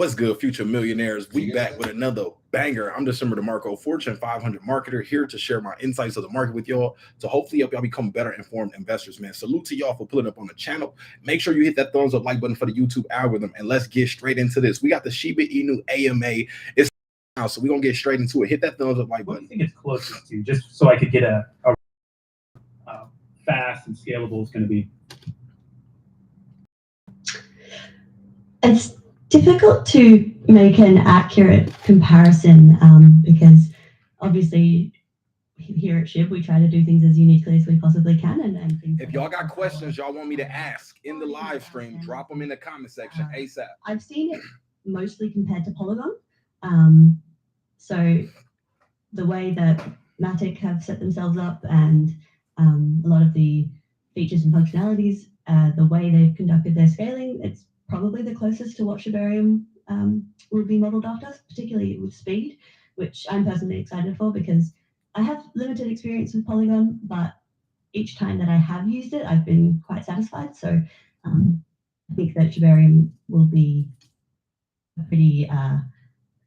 What's good, future millionaires? We back with another banger. I'm December DeMarco, Fortune 500 marketer, here to share my insights of the market with y'all to hopefully help y'all become better informed investors, man. Salute to y'all for pulling up on the channel. Make sure you hit that thumbs up like button for the YouTube algorithm, and let's get straight into this. We got the Shiba Inu AMA. It's now, so we're going to get straight into it. Hit that thumbs up like button. What do you think it's closest to, just so I could get a fast and scalable is going to be? It's difficult to make an accurate comparison because obviously here at Shib we try to do things as uniquely as we possibly can. And things if y'all got questions y'all want me to ask in the live stream, drop them in the comment section ASAP. I've seen it mostly compared to Polygon. So the way that Matic have set themselves up and a lot of the features and functionalities, the way they've conducted their scaling, it's probably the closest to what Shibarium would be modeled after, particularly with speed, which I'm personally excited for because I have limited experience with Polygon, but each time that I have used it, I've been quite satisfied. So I think that Shibarium will be a pretty,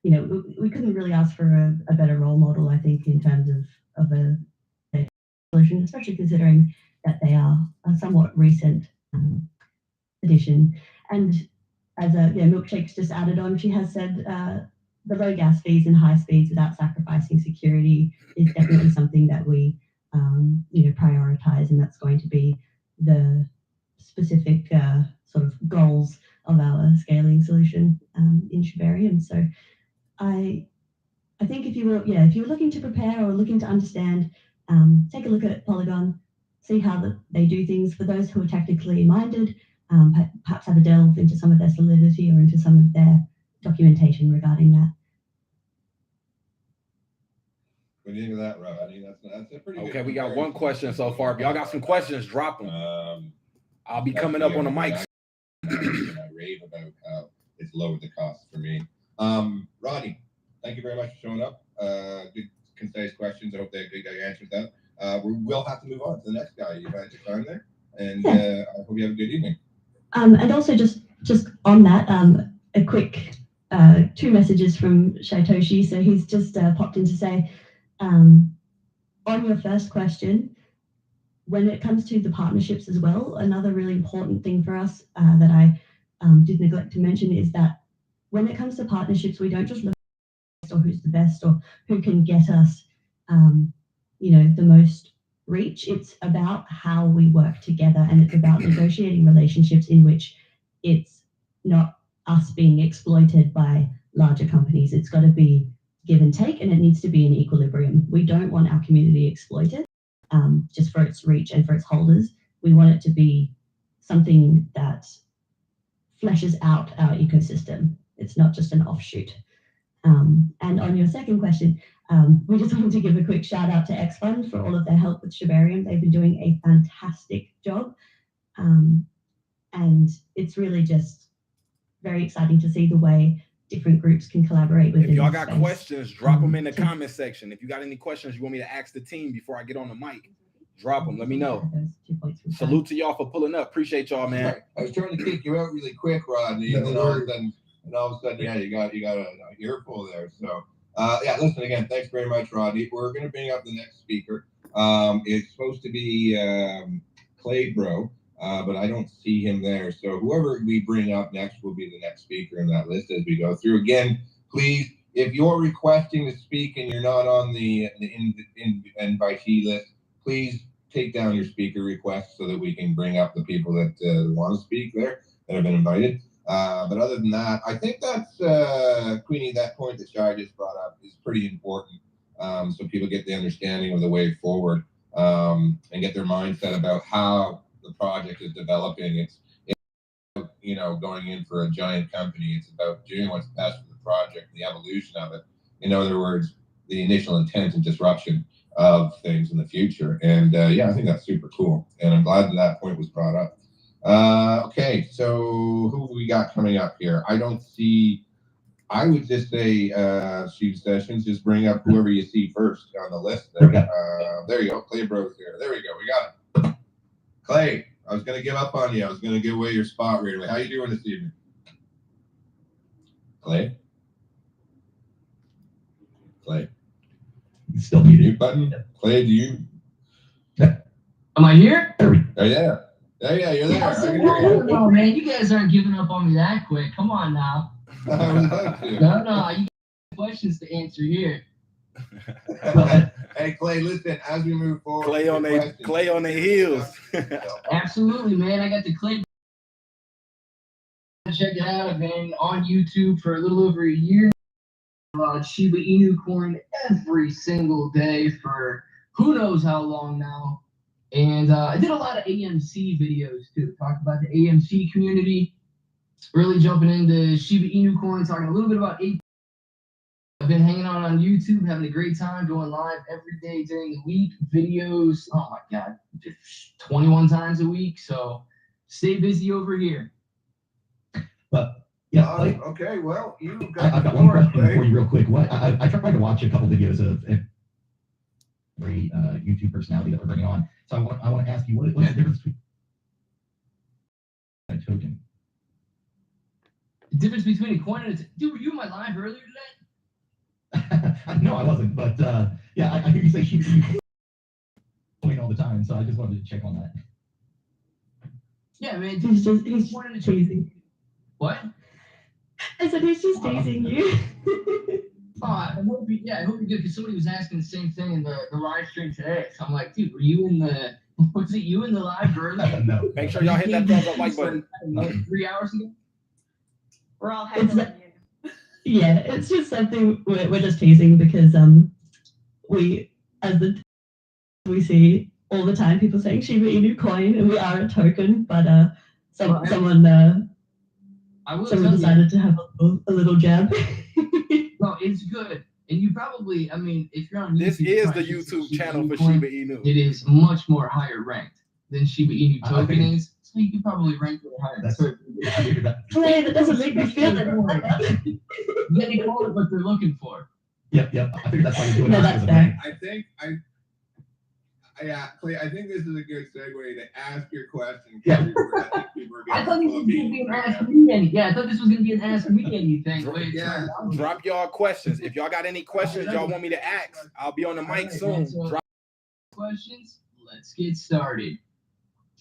we couldn't really ask for a better role model, I think, in terms of a solution, especially considering that they are a somewhat recent addition. And as Milkshake's just added on, she has said the low gas fees and high speeds without sacrificing security is definitely something that we prioritize, and that's going to be the specific sort of goals of our scaling solution in Shibarium. So I think if you were looking to prepare or looking to understand, take a look at Polygon, see how they do things. For those who are technically minded, perhaps have a delve into some of their solidity or into some of their documentation regarding that. What do you think of that, Rob? I mean, that's a pretty okay. Good we got one question so far. If y'all got some questions, drop them. I'll be coming up on the mic. I rave about how it's lowered the cost for me. Rodney, thank you very much for showing up. Good, concise questions. I hope that good guy answered that. We will have to move on to the next guy. You've had your time there, and I hope you have a good evening. And also just on that, a quick 2 messages from Shaitoshi. So he's just popped in to say, on your first question, when it comes to the partnerships as well, another really important thing for us that I did neglect to mention is that when it comes to partnerships, we don't just look at who's the best or who can get us, the most reach. It's about how we work together, and it's about negotiating relationships in which it's not us being exploited by larger companies. It's got to be give and take, and it needs to be in equilibrium. We don't want our community exploited just for its reach and for its holders. We want it to be something that fleshes out our ecosystem. It's not just an offshoot. And on your second question, we just wanted to give a quick shout out to X Fund for all of their help with Shibarium. They've been doing a fantastic job. And it's really just very exciting to see the way different groups can collaborate with. If y'all got questions, drop them in the comment section. If you got any questions you want me to ask the team before I get on the mic, drop them. Let me know. Salute to y'all for pulling up. Appreciate y'all, man. I was trying to kick you out really quick, Rodney, and all of a sudden, yeah, you got an earful there. So, listen again. Thanks very much, Rodney. We're going to bring up the next speaker. It's supposed to be Clay Bro, but I don't see him there. So whoever we bring up next will be the next speaker in that list as we go through. Again, please, if you're requesting to speak and you're not on the invitee list, please take down your speaker request so that we can bring up the people that want to speak there that have been invited. But other than that, I think that's Queenie, that point that Shai just brought up is pretty important. So people get the understanding of the way forward and get their mindset about how the project is developing. It's going in for a giant company. It's about doing what's best for the project, the evolution of it. In other words, the initial intent and disruption of things in the future. And I think that's super cool. And I'm glad that point was brought up. Okay, so who we got coming up here? I don't see. I would just say, Steve Sessions, just bring up whoever you see first on the list. There, okay. There you go. Clay Bros here. There we go. We got it. Clay, I was going to give up on you. I was going to give away your spot right away. How you doing this evening? Clay? Clay. He's still muted. Mute button? Clay, do you? Am I here? Oh, yeah. Yeah, you're there. I can hear you. No, man, you guys aren't giving up on me that quick. Come on now. I would love to. No, you got questions to answer here. Hey, Clay, listen, as we move forward. Clay on the heels. Absolutely, man. I got the Clay. Check it out. I've been on YouTube for a little over a year. Shiba Inu coin every single day for who knows how long now. And I did a lot of AMC videos too. Talked about the AMC community. Really jumping into Shiba Inu coin, talking a little bit about AP. I've been hanging out on YouTube, having a great time, going live every day during the week. Videos, oh my God, 21 times a week. So stay busy over here. But yeah, okay, well, I've got one question for you real quick. I tried to watch a couple videos of every YouTube personality that we're bringing on. So I want to ask you, what's the difference between a token? The difference between a coin and a dude, were you in my live earlier today? No, I wasn't, but yeah, I hear you say you coin all the time, so I just wanted to check on that. Yeah, man. He's teasing. What? I said he's just teasing you. Oh, I hope you're good, because somebody was asking the same thing in the live stream today. So I'm like, dude, were you in the, was it you in the live earlier? No. Make sure y'all hit that thumbs up like button. 3 hours ago? We're all happy with you. Yeah, it's just something we're just teasing because we see all the time people saying Shiba Inu coin, and we are a token, but someone decided to have a little jab. No, it's good. And you probably, I mean, if you're on YouTube, This is the YouTube channel for coin, Shiba Inu. it is much more higher ranked than Shiba Inu token is. So you could probably rank it higher. Clay, that doesn't make me feel that way. They call it what they're looking for. Yep. I figured that's why you're doing No, that. that's fair. Clay, I think this is a good segue to ask your question. Yeah. I thought this was going to be an Ask Me Any. Yeah, I thought this was going to be an Ask Me Anything. Yeah. Drop y'all questions. If y'all got any questions y'all want me to ask, I'll be on the mic soon. Drop Questions. Let's get started.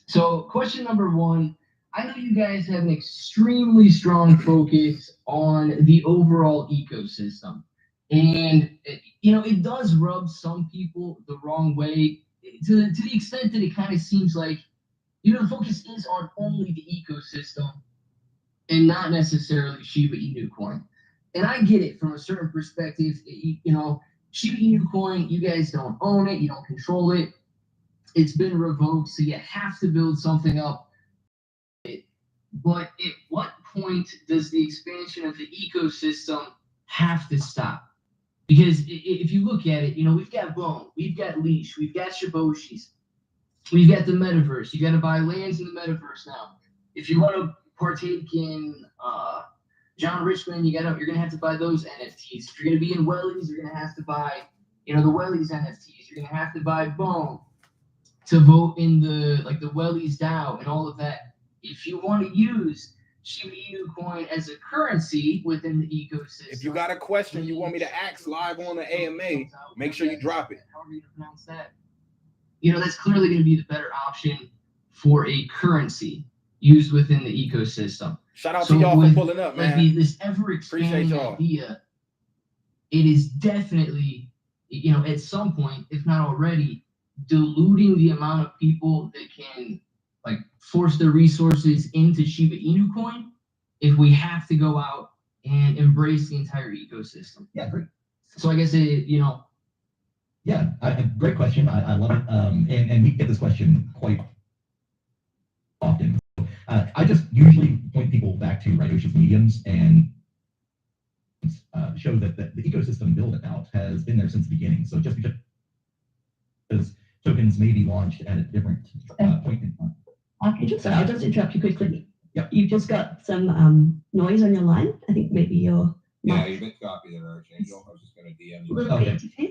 So, question number one. I know you guys have an extremely strong focus on the overall ecosystem. And, it does rub some people the wrong way to the extent that it kind of seems like, the focus is on only the ecosystem and not necessarily Shiba Inu coin. And I get it from a certain perspective. Shiba Inu coin, you guys don't own it, you don't control it. It's been revoked, so you have to build something up. But at what point does the expansion of the ecosystem have to stop? Because if you look at it, we've got Bone, we've got Leash, we've got Shiboshis, we've got the metaverse. You got to buy lands in the metaverse now. If you want to partake in John Richmond, you're gonna have to buy those NFTs. If you're gonna be in Wellies, you're gonna have to buy, the Wellies NFTs. You're gonna have to buy Bone to vote in the Wellies DAO and all of that. If you want to use Shiba Inu coin as a currency within the ecosystem. If you got a question you want me to ask live on the AMA, make sure you drop it. How are you gonna pronounce that? That's clearly going to be the better option for a currency used within the ecosystem. Shout out to y'all for pulling up, man. This ever-expanding idea, it is definitely, at some point, if not already, diluting the amount of people that can force their resources into Shiba Inu coin if we have to go out and embrace the entire ecosystem. Yeah, great. So I guess Yeah, great question. I love it. And we get this question quite often. I just usually point people back to Ryoshi's mediums and show that the ecosystem build out has been there since the beginning. So just because tokens may be launched at a different point in time. Okay, sorry, I'll just interrupt you quickly. Yep. You've just got some noise on your line. I think maybe you're Yeah, you've been copied there, Archangel. I was just going to DM a you. little Okay. bit interfere.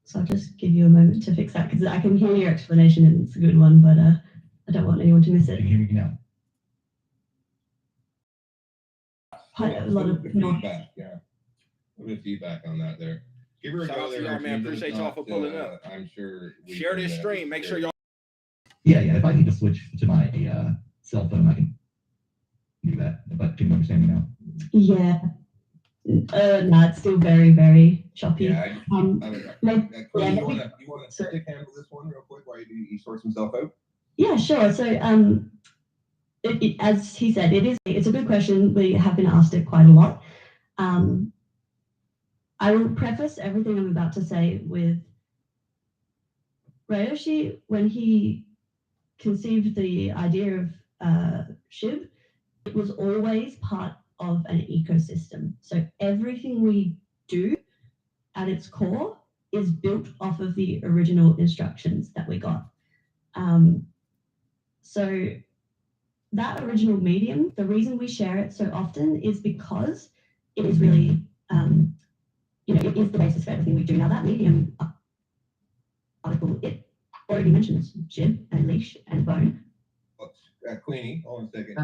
So I'll just give you a moment to fix that because I can hear your explanation and it's a good one, but I don't want anyone to miss You it. can hear me now. a lot of feedback. Yeah, a bit of feedback on that there. Give her a Shout go out to there. y'all, if man. she does Appreciate y'all not, for pulling up. I'm sure. Share this stream. Make sure y'all. Yeah, if I need to switch to my cell phone, I can do that. But can you understand me now? Yeah. No, it's still very, very choppy. Yeah. Queen, You want to stick handle this one real quick while he sorts himself out? Yeah, sure. So, as he said, it's a good question. We have been asked it quite a lot. I will preface everything I'm about to say with Ryoshi, when he conceived the idea of SHIB, it was always part of an ecosystem. So everything we do at its core is built off of the original instructions that we got. So that original medium, the reason we share it so often is because it is really, it is the basis for everything we do. Now that medium article, it already mentions Shib and leash and bone. Queenie, hold on a second.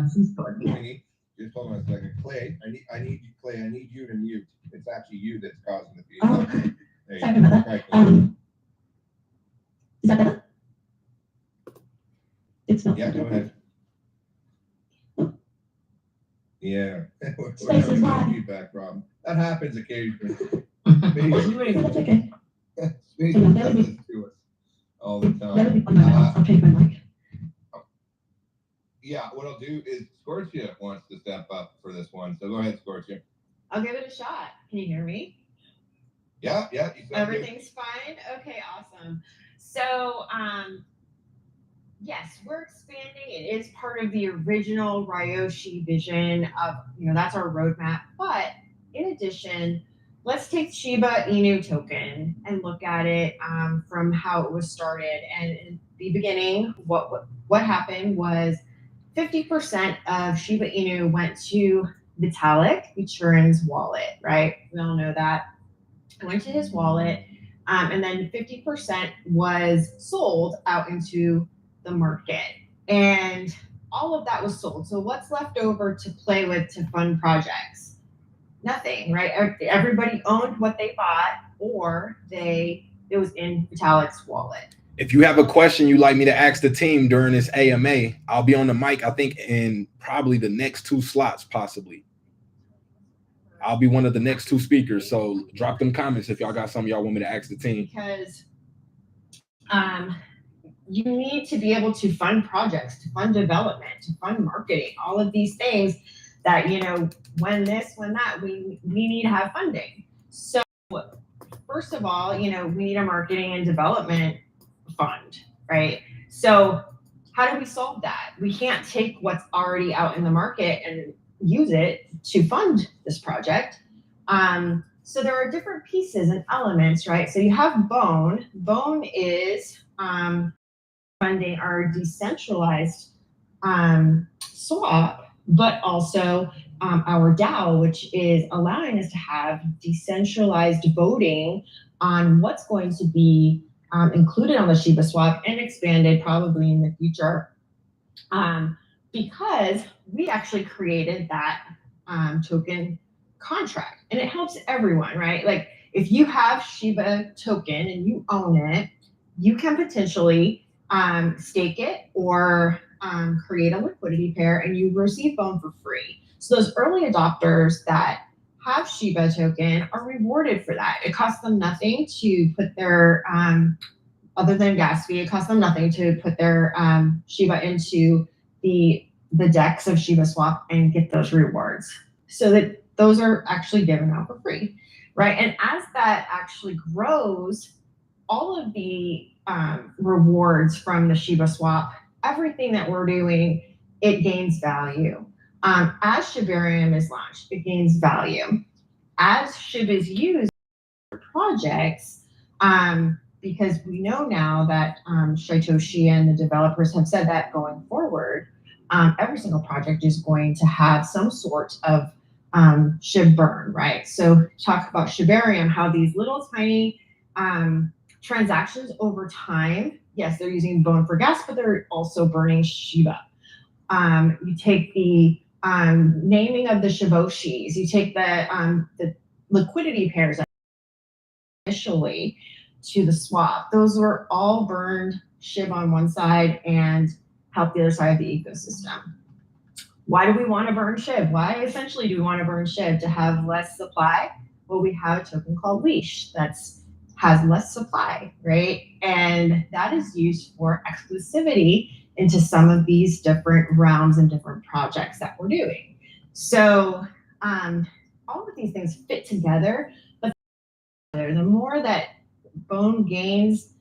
Yeah. Queenie, just hold on a second. Clay, I need you, Clay. I need you to mute. It's actually you that's causing the feedback. Oh, sorry about that. Right, Is that better? It's not. yeah, go ahead. Oh. Yeah. Space is high. Feedback problem. That happens occasionally. That's okay. Space Hang on, does this to us all the That'll be time. on my mouth. I'll change my mic. Yeah, what I'll do is Scorchia wants to step up for this one. So go ahead, Scorchia. I'll give it a shot. Can you hear me? Yeah, you sound Everything's fine? Okay, awesome. So, yes, we're expanding. It is part of the original Ryoshi vision of, that's our roadmap. But in addition, let's take Shiba Inu token and look at it from how it was started. And in the beginning, what happened was 50% of Shiba Inu went to Vitalik Buterin's wallet, right? We all know that. It went to his wallet, and then 50% was sold out into the market. And all of that was sold. So what's left over to play with to fund projects? Nothing, right? Everybody owned what they bought, or it was in Vitalik's wallet. If you have a question you'd like me to ask the team during this AMA, I'll be on the mic, I think, in probably the next 2 slots, possibly. I'll be one of the next 2 speakers. So drop them comments if y'all got something y'all want me to ask the team. Because you need to be able to fund projects, to fund development, to fund marketing, all of these things that, when this, when that, we need to have funding. So first of all, we need a marketing and development fund, right? So how do we solve that? We can't take what's already out in the market and use it to fund this project. So there are different pieces and elements, right? So you have Bone. Bone is funding our decentralized swap, but also our DAO, which is allowing us to have decentralized voting on what's going to be included on the Shiba swap and expanded probably in the future. Because we actually created that token contract, and it helps everyone, right? Like if you have Shiba token and you own it, you can potentially stake it or create a liquidity pair, and you receive Bone for free. So those early adopters that have Shiba token are rewarded for that. It costs them nothing to put their other than gas fee. It costs them nothing to put their Shiba into the DEX of Shiba Swap and get those rewards. So that those are actually given out for free, right? And as that actually grows, all of the rewards from the Shiba Swap, everything that we're doing, it gains value. As Shibarium is launched, it gains value. As SHIB is used for projects, because we know now that Shytoshi and the developers have said that going forward, every single project is going to have some sort of SHIB burn, right? So talk about Shibarium, how these little tiny transactions over time, yes, they're using Bone for gas, but they're also burning Shiba. You take the naming of the Shiboshis. You take the liquidity pairs initially to the swap. Those were all burned SHIB on one side and help the other side of the ecosystem. Why do we want to burn SHIB? Why essentially do we want to burn SHIB? To have less supply? Well, we have a token called Leash that's has less supply, right? And that is used for exclusivity into some of these different realms and different projects that we're doing. So all of these things fit together, but the more that Bone gains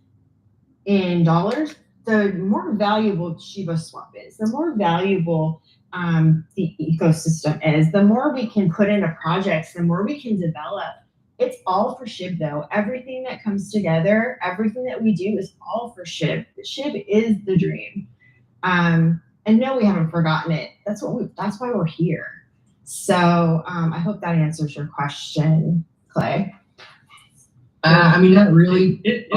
in dollars, the more valuable Shiba Swap is, the more valuable the ecosystem is, the more we can put into projects, the more we can develop. It's all for SHIB though. Everything that comes together, everything that we do is all for SHIB. SHIB is the dream. And no, we haven't forgotten it. That's why we're here. So I hope that answers your question, Clay. I mean, not really. It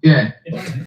Yeah. if I